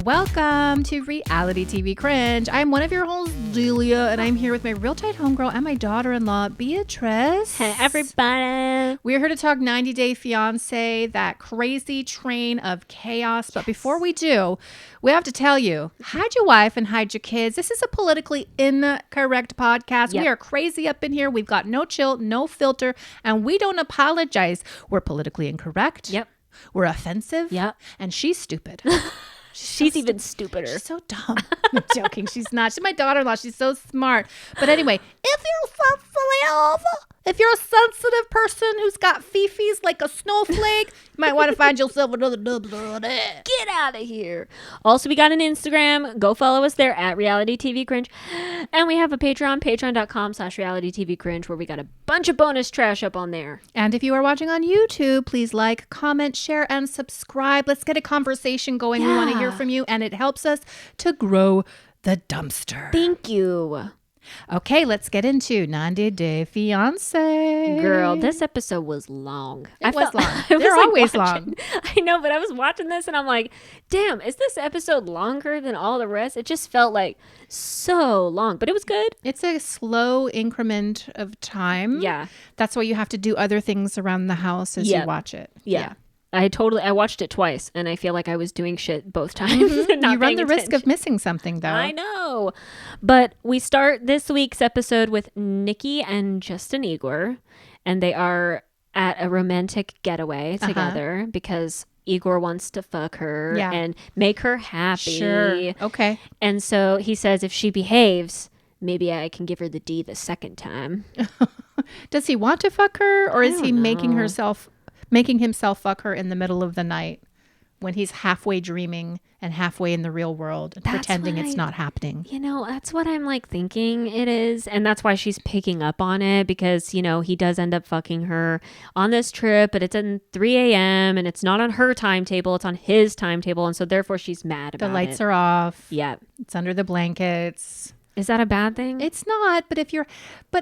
Welcome to Reality TV Cringe. I'm one of your hosts, Julia, and I'm here with my real tight homegirl and my daughter-in-law, Beatrice. Hey, everybody. We're here to talk 90 Day Fiancé, that crazy train of chaos. But before we do, we have to tell you, hide your wife and hide your kids. This is a politically incorrect podcast. Yep. We are crazy up in here. We've got no chill, no filter, and we don't apologize. We're politically incorrect. Yep. We're offensive. Yep. And she's stupid. She's even stupider. She's so dumb. I'm joking. She's not. She's my daughter-in-law. She's so smart. But anyway, if you're a sensitive person who's got fifis like a snowflake, you might want to find yourself another double. Get out of here. Also, we got an Instagram. Go follow us there at Reality TV Cringe. And we have a Patreon, patreon.com/Reality TV Cringe, where we got a bunch of bonus trash up on there. And if you are watching on YouTube, please like, comment, share, and subscribe. Let's get a conversation going. We want to hear from you, and it helps us to grow the dumpster. Thank you. Okay, let's get into 90 Day Fiancé. Girl, this episode was long. It was long. They're always long. I know, but I was watching this and I'm like, damn, is this episode longer than all the rest? It just felt like so long, but it was good. It's a slow increment of time. Yeah. That's why you have to do other things around the house as you watch it. Yeah. I watched it twice and I feel like I was doing shit both times. And not You run paying the risk of attention. missing something, though. I know. But we start this week's episode with Nikki and Igor, and they are at a romantic getaway together because Igor wants to fuck her and make her happy. Sure. Okay. And so he says if she behaves, maybe I can give her the D the second time. Does he want to fuck her, or is he don't making himself fuck her in the middle of the night when he's halfway dreaming and halfway in the real world and pretending it's not happening? You know, that's what I'm like thinking it is. And that's why she's picking up on it because, you know, he does end up fucking her on this trip, but it's at 3 a.m. and it's not on her timetable. It's on his timetable. And so therefore she's mad about it. The lights are off. Yeah. It's under the blankets. Is that a bad thing? It's not, but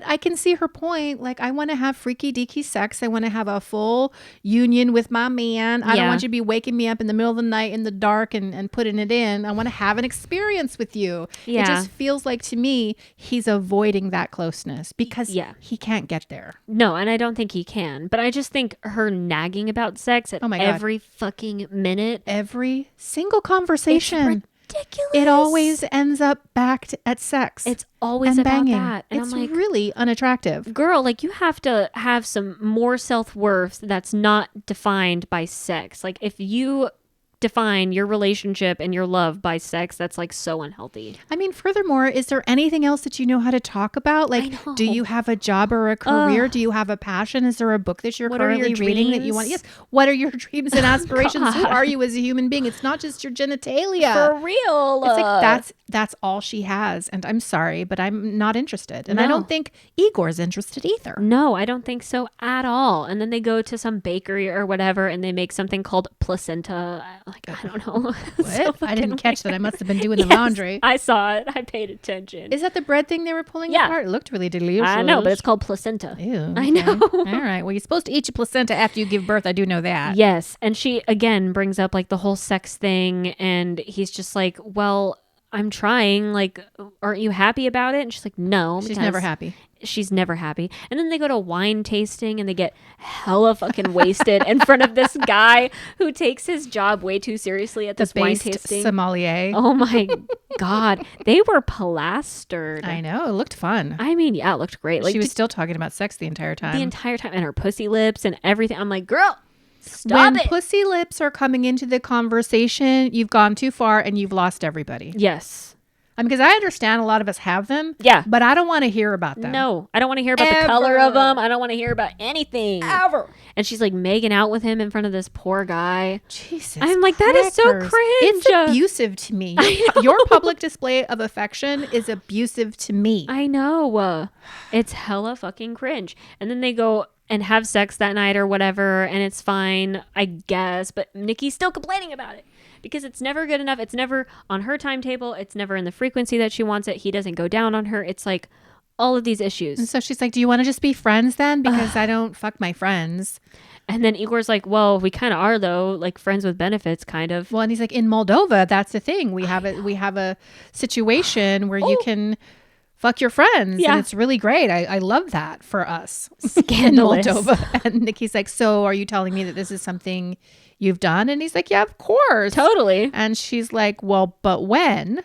I can see her point. Like, I want to have freaky deaky sex. I want to have a full union with my man. I don't want you to be waking me up in the middle of the night in the dark and putting it in. I want to have an experience with you. Yeah. It just feels like to me, he's avoiding that closeness because he can't get there. No, and I don't think he can. But I just think her nagging about sex at every fucking minute. Every single conversation. Ridiculous. It always ends up back at sex. It's always about banging. that. And it's I'm like, really unattractive. girl, like you have to have some more self-worth that's not defined by sex. Like if you define your relationship and your love by sex, that's like so unhealthy. I mean, furthermore, is there anything else that you know how to talk about? Like, do you have a job or a career? Do you have a passion? Is there a book that you're currently reading that you want? Yes. What are your dreams and aspirations? Who are you as a human being? It's not just your genitalia. For real. It's like that's all she has. And I'm sorry, but I'm not interested. And I don't think Igor's interested either. No, I don't think so at all. And then they go to some bakery or whatever and they make something called placenta. Like, I don't know. What? I didn't catch that. I must have been doing the laundry. I saw it. I paid attention. Is that the bread thing they were pulling apart? It looked really delicious. I know, but it's called placenta. Ew, okay. I know. All right. Well, you're supposed to eat your placenta after you give birth. I do know that. Yes. And she, again, brings up like the whole sex thing. And he's just like, well, I'm trying. Like, aren't you happy about it? And she's like, no. She's never happy. She's never happy. And then they go to wine tasting and they get hella fucking wasted in front of this guy who takes his job way too seriously at this wine tasting. Sommelier. Oh my God. They were plastered. I know. It looked fun. I mean, yeah, it looked great. Like she was still talking about sex the entire time. The entire time. And her pussy lips and everything. I'm like, girl, stop when it. Pussy lips are coming into the conversation, you've gone too far and you've lost everybody. Yes. Because I understand a lot of us have them. Yeah. But I don't want to hear about them. No, I don't want to hear about the color of them. I don't want to hear about anything. Ever. And she's like making out with him in front of this poor guy. Jesus. I'm like, that is so cringe. It's abusive to me. Your public display of affection is abusive to me. I know. It's hella fucking cringe. And then they go and have sex that night or whatever, and it's fine, I guess. But Nikki's still complaining about it. Because it's never good enough. It's never on her timetable. It's never in the frequency that she wants it. He doesn't go down on her. It's like all of these issues. And so she's like, do you want to just be friends then? Because I don't fuck my friends. And then Igor's like, well, we kind of are though, like friends with benefits, kind of. Well, and he's like, in Moldova, that's the thing. We have a situation where you can fuck your friends. Yeah. And it's really great. I love that for us. Scandalous. In Moldova. And Nikki's like, so are you telling me that this is something you've done? And he's like, yeah, of course. Totally. And she's like, well, but when?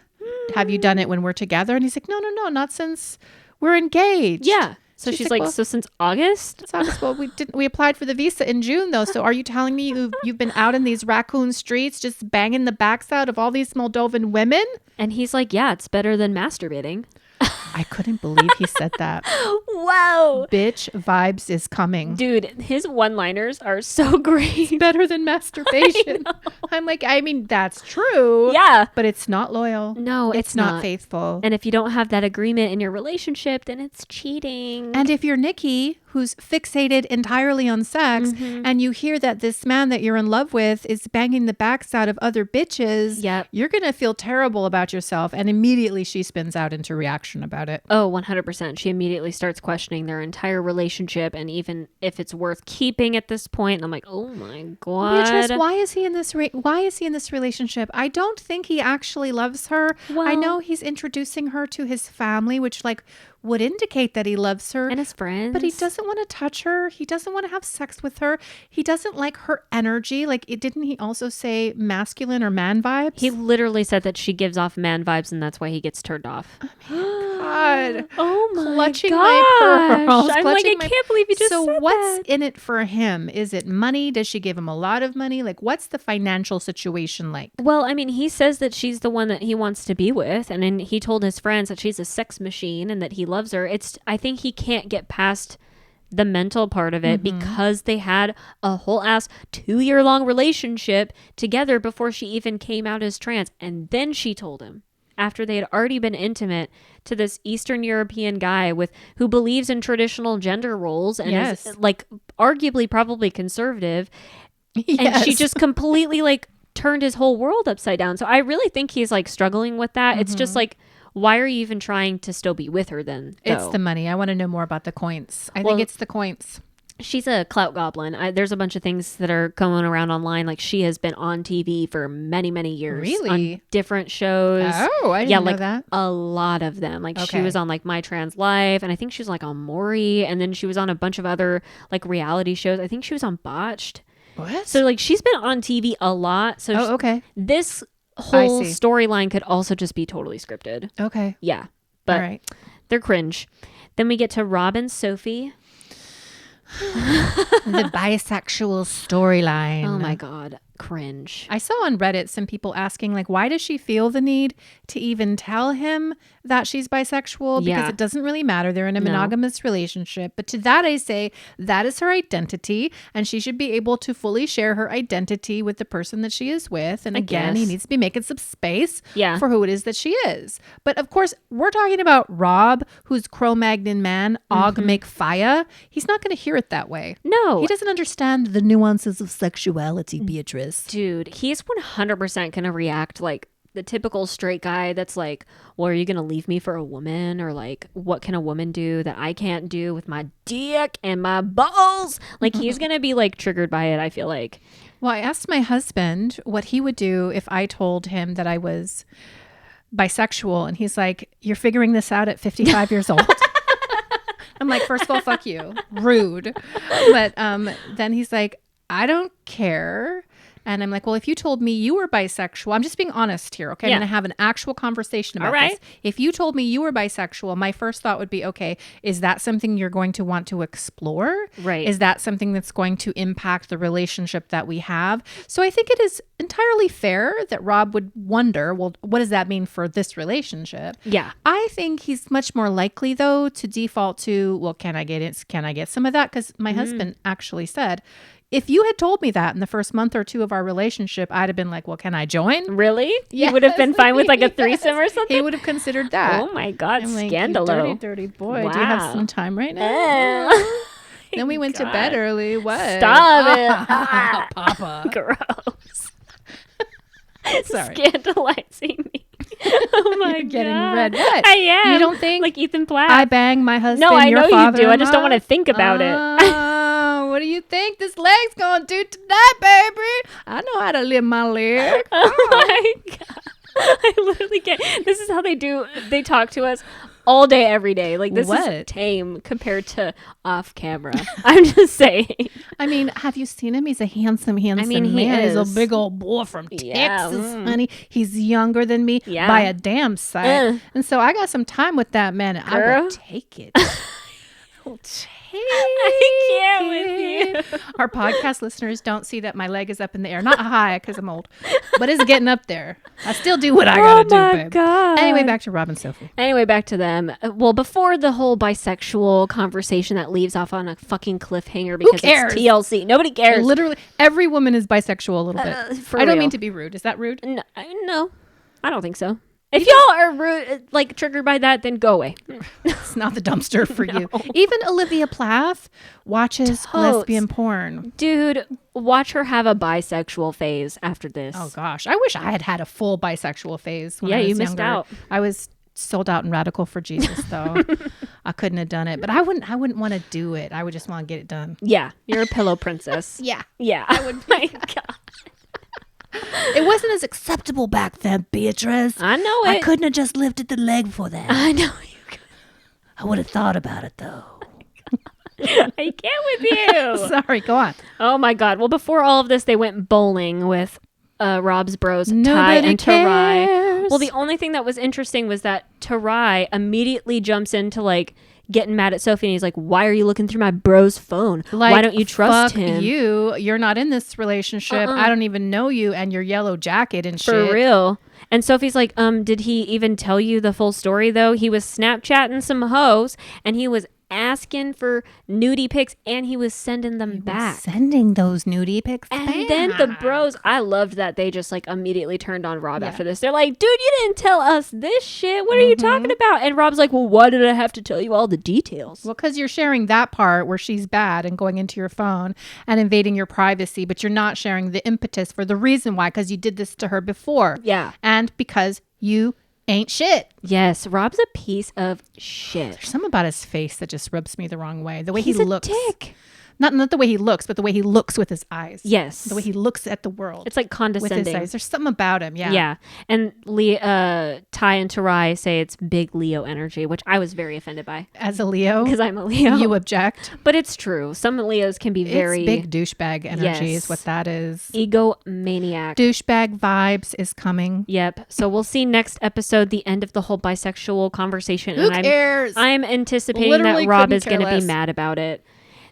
Have you done it when we're together? And he's like, no, not since we're engaged. Yeah. So she's like, well, so since August? It's August. Well, we applied for the visa in June though. So are you telling me you've been out in these raccoon streets just banging the backs out of all these Moldovan women? And he's like, yeah, it's better than masturbating. I couldn't believe he said that. Wow. Bitch vibes is coming. Dude, his one-liners are so great. It's better than masturbation. I'm like, I mean, that's true. Yeah. But it's not loyal. No, it's not faithful. And if you don't have that agreement in your relationship, then it's cheating. And if you're Nikki, who's fixated entirely on sex, and you hear that this man that you're in love with is banging the backs out of other bitches, you're going to feel terrible about yourself. And immediately she spins out into reaction about it. Oh, 100%. She immediately starts questioning their entire relationship and even if it's worth keeping at this point. And I'm like, oh my God. Beatrice, why is he in this relationship? I don't think he actually loves her. Well, I know he's introducing her to his family, which would indicate that he loves her. And his friends. But he doesn't want to touch her. He doesn't want to have sex with her. He doesn't like her energy. Didn't he also say masculine or man vibes? He literally said that she gives off man vibes and that's why he gets turned off. God. Oh my Clutching gosh. my pearls. I'm like, I can't believe you just said So what's that. in it for him? Is it money? Does she give him a lot of money? What's the financial situation like? Well, I mean, he says that she's the one that he wants to be with. And then he told his friends that she's a sex machine and that he loves her. I think he can't get past the mental part of it because they had a whole ass 2-year-long relationship together before she even came out as trans. And then she told him, after they had already been intimate, to this Eastern European guy who believes in traditional gender roles and is arguably probably conservative. Yes. And she just completely turned his whole world upside down. So I really think he's struggling with that. It's just why are you even trying to still be with her then? It's the money. I want to know more about the coins. I think it's the coins. She's a clout goblin. There's a bunch of things that are going around online. She has been on TV for many, many years. Really? On different shows. Oh, I didn't know that. A lot of them. She was on My Trans Life, and I think she was on Maury, and then she was on a bunch of other reality shows. I think she was on Botched. What? So she's been on TV a lot. So okay. This whole storyline could also just be totally scripted. Okay. Yeah. But all right. They're cringe. Then we get to Rob and Sophie. The bisexual storyline. Oh my God. Cringe. I saw on Reddit some people asking why does she feel the need to even tell him that she's bisexual? Because it doesn't really matter. They're in a monogamous relationship. But to that I say that is her identity and she should be able to fully share her identity with the person that she is with. And again, he needs to be making some space for who it is that she is. But of course, we're talking about Rob, who's Cro-Magnon man, Og make fire. He's not going to hear it that way. No. He doesn't understand the nuances of sexuality, Beatrice. Dude, he's 100% going to react like the typical straight guy that's well, are you going to leave me for a woman? Or what can a woman do that I can't do with my dick and my balls? He's going to be triggered by it, I feel like. Well, I asked my husband what he would do if I told him that I was bisexual. And he's like, you're figuring this out at 55 years old? I'm like, first of all, fuck you. Rude. But then he's like, I don't care. And I'm like, well, if you told me you were bisexual, I'm just being honest here, okay? I'm going to have an actual conversation about this. If you told me you were bisexual, my first thought would be, okay, is that something you're going to want to explore? Right. Is that something that's going to impact the relationship that we have? So I think it is entirely fair that Rob would wonder, well, what does that mean for this relationship? Yeah. I think he's much more likely, though, to default to, well, can I get some of that? Because my husband actually said, if you had told me that in the first month or two of our relationship, I'd have been like, well, can I join? Really? Yes. You would have been fine with a threesome or something? He would have considered that. Oh my God, I'm scandalo. Like, you dirty boy. Wow. Do you have some time right now? Then we went to bed early. What? Stop it. Papa. Gross. Sorry. Scandalizing me. Oh my You're God. getting red. What? I am. You don't think Ethan Platt? I bang my husband? No, I your know you do. I just don't father-in-law? want to think about it. Oh, what do you think this leg's gonna do tonight, baby? I know how to lift my leg. Oh my God. I literally can't. This is how they talk to us all day, every day. Like, this is tame compared to off camera. I'm just saying. I mean, have you seen him? He's a handsome man. He's a big old boy from Texas, honey. He's younger than me by a damn sight. And so I got some time with that man, and I will take it. I can't with you. Our podcast listeners don't see that my leg is up in the air. Not high because I'm old, but it's getting up there. I still do what I gotta do, babe. God. Anyway, back to Rob and Sophie. Anyway, back to them. Well, before the whole bisexual conversation that leaves off on a fucking cliffhanger because it's TLC. Nobody cares. Literally, every woman is bisexual a little bit. I don't mean to be rude. Is that rude? No, I don't think so. If y'all are rude, like triggered by that, then go away. It's not the dumpster for you. Even Olivia Plath watches lesbian porn. Dude, watch her have a bisexual phase after this. Oh gosh, I wish I had a full bisexual phase. When I was you missed younger. out. I was sold out and radical for Jesus, though. I couldn't have done it, but I wouldn't want to do it. I would just want to get it done. Yeah, you're a pillow princess. Yeah, I would. My God. It wasn't as acceptable back then, Beatrice. I know it. I couldn't have just lifted the leg for that. I know you could. I would have thought about it, though. I can't with you. Sorry, go on. Oh my God. Well, before all of this, they went bowling with Rob's bros, Ty Nobody and Tarai. cares. Well, the only thing that was interesting was that Tarai immediately jumps into like getting mad at Sophie, and he's like, "Why are you looking through my bro's phone? Like, why don't you trust him? You're not in this relationship. I don't even know you and your yellow jacket and shit." For real. And Sophie's like, did he even tell you the full story though? He was Snapchatting some hoes, and he was asking for nudie pics, and he was sending them back. Sending those nudie pics and back. then the bros, I loved that they just like immediately turned on Rob after this. They're like, dude, you didn't tell us this shit. What are you talking about? And Rob's like, well, why did I have to tell you all the details? Well, because you're sharing that part where she's bad and going into your phone and invading your privacy, but you're not sharing the impetus for the reason why, because you did this to her before. Yeah. And because you ain't shit. Yes, Rob's a piece of shit. There's something about his face that just rubs me the wrong way. The way He's he looks. a dick. Not the way he looks, but the way he looks with his eyes. Yes. The way he looks at the world. It's like condescending. With his eyes. There's something about him. Yeah. Yeah. And Ty and Tarai say it's big Leo energy, which I was very offended by. As a Leo? Because I'm a Leo. You object? But it's true. Some Leos can be very... It's big douchebag energy is what that is. Egomaniac. Douchebag vibes is coming. Yep. So we'll see next episode, the end of the whole bisexual conversation. Who cares? I'm anticipating Literally that Rob is couldn't going care to be less. mad about it.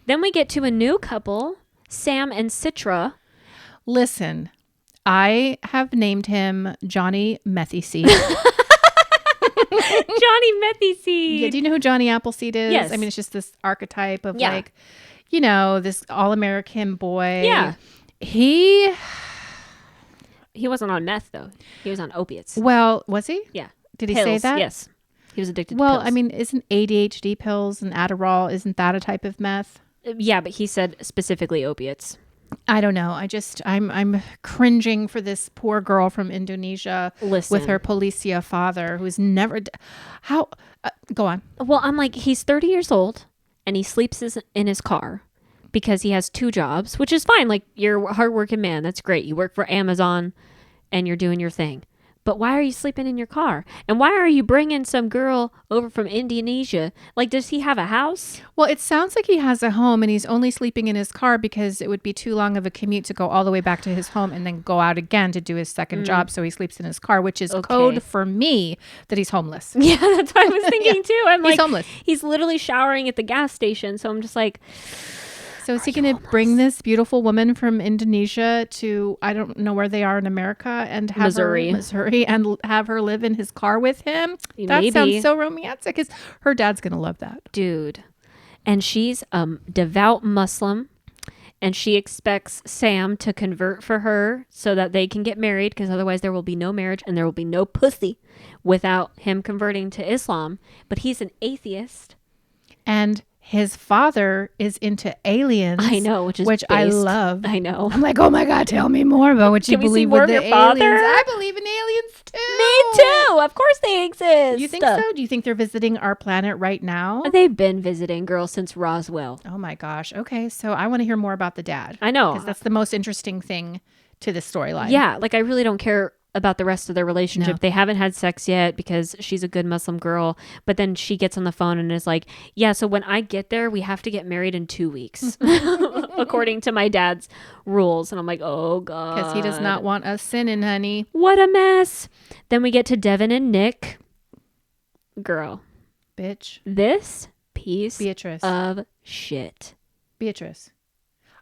Then we get to a new couple, Sam and Citra. Listen, I have named him Johnny Methyseed. Johnny Methyseed. Yeah, do you know who Johnny Appleseed is? Yes. I mean, it's just this archetype of like, you know, this all-American boy. Yeah. He wasn't on meth, though. He was on opiates. Well, was he? Yeah. Did he Pills, say that? Yes. He was addicted to Well, pills. I mean, isn't ADHD pills and Adderall, isn't that a type of meth? Yeah, but he said specifically opiates. I don't know. I'm cringing for this poor girl from Indonesia with her policia father who's never. Go on. Well, I'm like, he's 30 years old and he sleeps in his car because he has 2 jobs, which is fine. Like, you're a hardworking man. That's great. You work for Amazon and you're doing your thing. But why are you sleeping in your car? And why are you bringing some girl over from Indonesia? Like, does he have a house? Well, it sounds like he has a home and he's only sleeping in his car because it would be too long of a commute to go all the way back to his home and then go out again to do his second job. So he sleeps in his car, which is code for me that he's homeless. Yeah, that's what I was thinking too. I'm like, he's homeless. He's literally showering at the gas station. So I'm just like... So is he going to bring this beautiful woman from Indonesia to, I don't know where they are in America, and have Missouri, and have her live in his car with him? That sounds so romantic. Because her dad's going to love that. Dude. And she's devout Muslim, and she expects Sam to convert for her so that they can get married, because otherwise there will be no marriage and there will be no pussy without him converting to Islam. But he's an atheist. And his father is into aliens. I know, which I love. I know. I'm like, oh my God, tell me more about what you believe with the aliens. I believe in aliens too. Me too. Of course they exist. You think so? Do you think they're visiting our planet right now? They've been visiting, girl, since Roswell. Oh my gosh. Okay, so I want to hear more about the dad. I know. Because that's the most interesting thing to this storyline. Yeah, like I really don't care about the rest of their relationship. No. They haven't had sex yet because she's a good Muslim girl. But then she gets on the phone and is like, yeah, so when I get there, we have to get married in 2 weeks, according to my dad's rules. And I'm like, oh, God. Because he does not want us sinning, honey. What a mess. Then we get to Devin and Nick. Girl. Bitch. This piece Beatrice. of shit. Beatrice.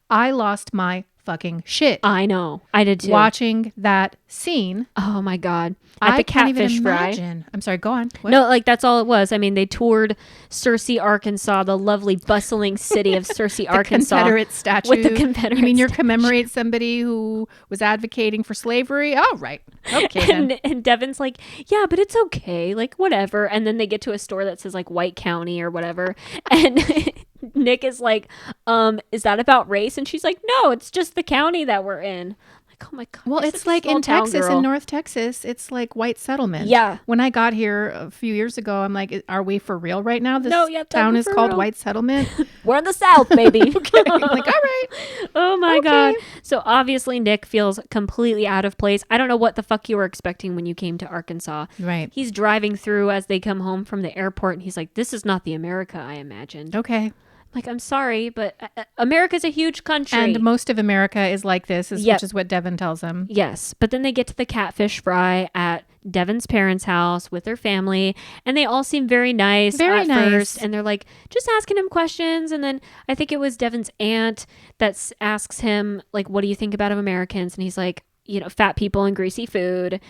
I lost my fucking shit. I know. I did too. Watching that scene. Oh my God. At I the can't even catfish fry. imagine. I'm sorry, go on. What? No, like that's all it was. I mean, they toured Searcy, Arkansas, the lovely bustling city of Searcy, Arkansas. Confederate statue. With the Confederate You mean you statue. commemorate somebody who was advocating for slavery? Oh, right. Okay, then. And Devin's like, yeah, but it's okay. Like, whatever. And then they get to a store that says like White County or whatever. And Nick is like, is that about race? And she's like, no, it's just the county that we're in. Like, oh my God. Well, you're it's such a like in small town Texas, girl. in North Texas, it's like white settlement. Yeah. When I got here a few years ago, I'm like, are we for real right now? This No, yeah, town totally is for called real. white settlement. We're in the South, baby. Okay. I'm like, all right. Oh my Okay. God. So obviously Nick feels completely out of place. I don't know what the fuck you were expecting when you came to Arkansas. Right. He's driving through as they come home from the airport and he's like, this is not the America I imagined. Okay. Like, I'm sorry, but America's a huge country. And most of America is like this, Yep. which is what Devin tells him. Yes. But then they get to the catfish fry at Devin's parents' house with their family, and they all seem very nice Very at nice. first. And they're like just asking him questions. And then I think it was Devin's aunt that asks him, like, what do you think about Americans? And he's like, you know, fat people and greasy food.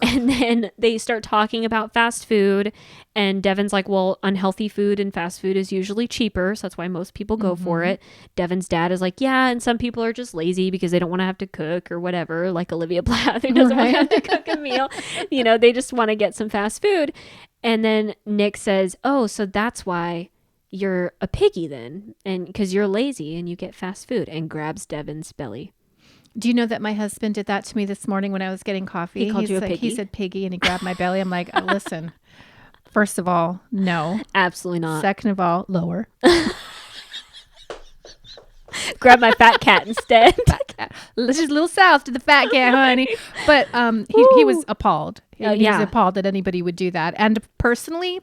And then they start talking about fast food. And Devin's like, well, unhealthy food and fast food is usually cheaper. So that's why most people go for it. Devin's dad is like, yeah. And some people are just lazy because they don't want to have to cook or whatever. Like Olivia Plath, who doesn't want to have to cook a meal. You know, they just want to get some fast food. And then Nick says, oh, so that's why you're a piggy then. And because you're lazy and you get fast food, and grabs Devin's belly. Do you know that my husband did that to me this morning when I was getting coffee? He called you a like, piggy? He said piggy and he grabbed my belly. I'm like, listen, first of all, no. Absolutely not. Second of all, lower. Grab my fat cat instead. Let's just a little south to the fat cat, honey. But he was appalled. He was yeah. appalled that anybody would do that. And personally,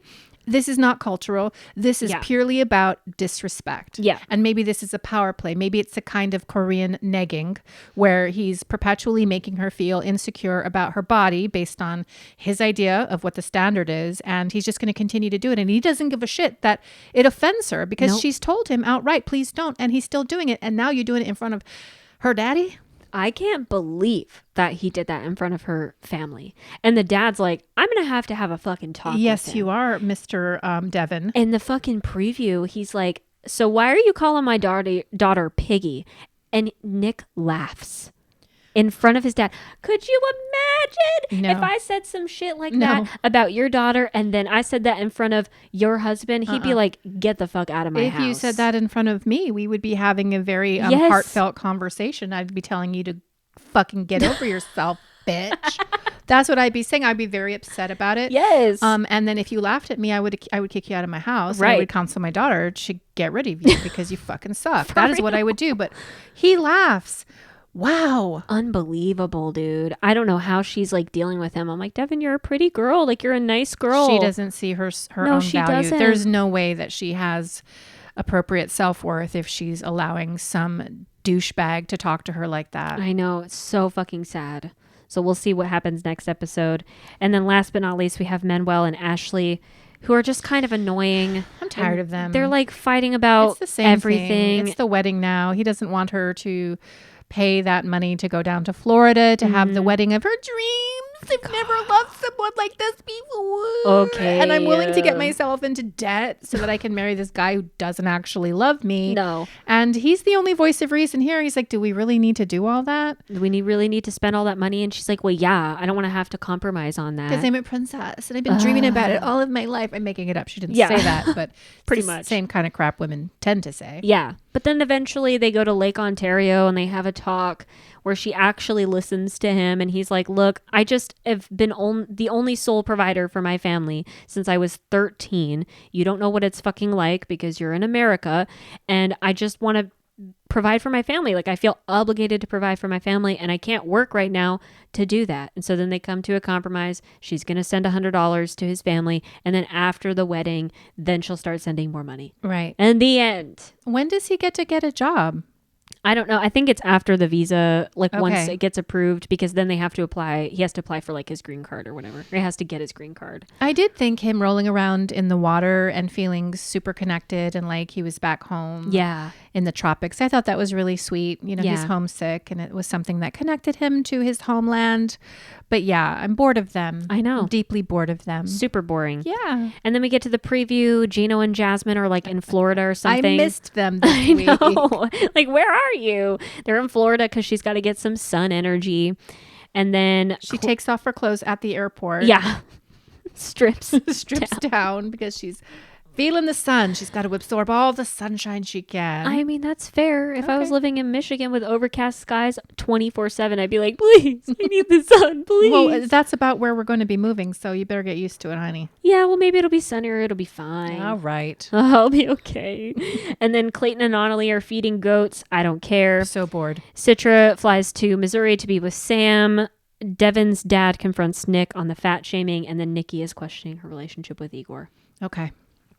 this is not cultural. This is Yeah. purely about disrespect. Yeah. And maybe this is a power play. Maybe it's a kind of Korean negging where he's perpetually making her feel insecure about her body based on his idea of what the standard is. And he's just going to continue to do it. And he doesn't give a shit that it offends her because Nope. she's told him outright, please don't. And he's still doing it. And now you're doing it in front of her daddy. I can't believe that he did that in front of her family. And the dad's like, I'm going to have a fucking talk Yes, with him. you are, Mr. Devin. In the fucking preview, he's like, so why are you calling my daughter Piggy? And Nick laughs in front of his dad. Could you imagine No. if I said some shit like No. that about your daughter and then I said that in front of your husband? He'd be like, get the fuck out of my If house. you said that in front of me, we would be having a very Yes. heartfelt conversation. I'd be telling you to fucking get over yourself, bitch. That's what I'd be saying. I'd be very upset about it. Yes. And then if you laughed at me, I would kick you out of my house. And I Right. would counsel my daughter to get rid of you because you fucking suck. That is what I would do. But he laughs. Wow. Unbelievable, dude. I don't know how she's like dealing with him. I'm like, Devin, you're a pretty girl. Like, you're a nice girl. She doesn't see her No, own she value. doesn't. There's no way that she has appropriate self-worth if she's allowing some douchebag to talk to her like that. I know. It's so fucking sad. So we'll see what happens next episode. And then last but not least, we have Manuel and Ashley, who are just kind of annoying. I'm tired of them. They're like fighting about It's the same everything. thing. It's the wedding now. He doesn't want her to pay that money to go down to Florida to have the wedding of her dreams. I've never loved someone like this before. Okay. And I'm willing to get myself into debt so that I can marry this guy who doesn't actually love me. No. And he's the only voice of reason here. He's like, do we really need to do all that? Really need to spend all that money? And she's like, well, yeah, I don't want to have to compromise on that. Because I'm a princess and I've been dreaming about it all of my life. I'm making it up. She didn't Yeah. say that, but Pretty it's the much. same kind of crap women tend to say. Yeah. But then eventually they go to Lake Ontario and they have a talk where she actually listens to him. And he's like, look, I just have been the only sole provider for my family since I was 13. You don't know what it's fucking like because you're in America. And I just want to provide for my family. Like, I feel obligated to provide for my family and I can't work right now to do that. And so then they come to a compromise. She's going to send $100 to his family. And then after the wedding, then she'll start sending more money. Right. And the end. When does he get to get a job? I don't know. I think it's after the visa, like Okay. once it gets approved, because then they have to apply. He has to apply for like his green card or whatever. Or he has to get his green card. I did think him rolling around in the water and feeling super connected and like he was back home. Yeah. In the tropics. I thought that was really sweet. You know, he's Yeah. homesick and it was something that connected him to his homeland. But yeah, I'm bored of them. I know. I'm deeply bored of them. Super boring. Yeah. And then we get to the preview. Gino and Jasmine are like in Florida or something. I missed them this I week. know. Like, where are you? They're in Florida because she's got to get some sun energy. And then She takes off her clothes at the airport. yeah, strips down because she's feeling the sun. She's got to absorb all the sunshine she can. I mean, that's fair. If I was Okay. living in Michigan with overcast skies 24/7, I'd be like, please, I need the sun, please. Well, that's about where we're going to be moving, so you better get used to it, honey. Yeah, well, maybe it'll be sunnier. It'll be fine. All right. I'll be okay. And then Clayton and Annalie are feeding goats. I don't care. So bored. Citra flies to Missouri to be with Sam. Devin's dad confronts Nick on the fat shaming, and then Nikki is questioning her relationship with Igor. Okay.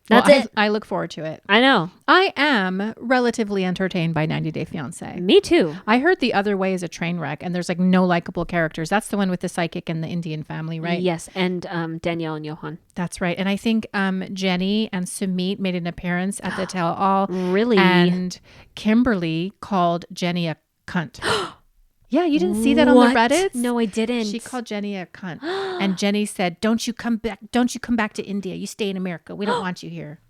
That's Well, it. I look forward to it. I know. I am relatively entertained by 90 Day Fiancé. Me too. I heard The Other Way is a train wreck and there's like no likable characters. That's the one with the psychic and the Indian family, right? Yes, and Danielle and Johan. That's right. And I think Jenny and Sumit made an appearance at the tell all. Really? And Kimberly called Jenny a cunt. Yeah, you didn't see that on What? the Reddit? No, I didn't. She called Jenny a cunt. And Jenny said, Don't you come back to India. You stay in America. We don't want you here.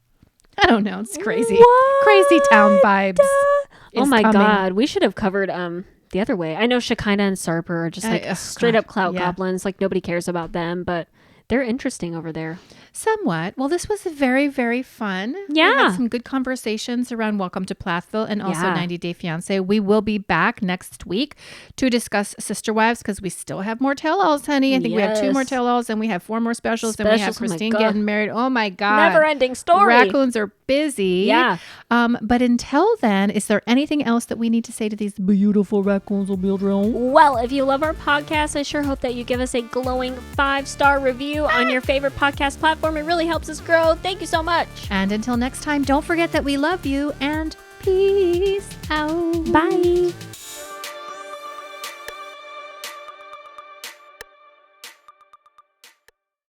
I don't know. It's crazy. What? Crazy town vibes. Oh is my coming. God. We should have covered The Other Way. I know Shekinah and Sarper are just like straight up clout yeah. goblins. Like nobody cares about them, but they're interesting over there. Somewhat. Well, this was very, very fun. Yeah. We had some good conversations around Welcome to Plathville and also Yeah. 90 Day Fiancé. We will be back next week to discuss Sister Wives because we still have more tell-alls, honey. I think we have 2 more Yes. tell-alls and we have 4 more specials and we have Specials, oh my Christine God. getting married. Oh my God. Never ending story. Raccoons are busy. Yeah. But until then, is there anything else that we need to say to these beautiful raccoons will build around? Well, if you love our podcast, I sure hope that you give us a glowing 5-star review on your favorite podcast platform. It really helps us grow. Thank you so much. And until next time, don't forget that we love you and peace out. Bye.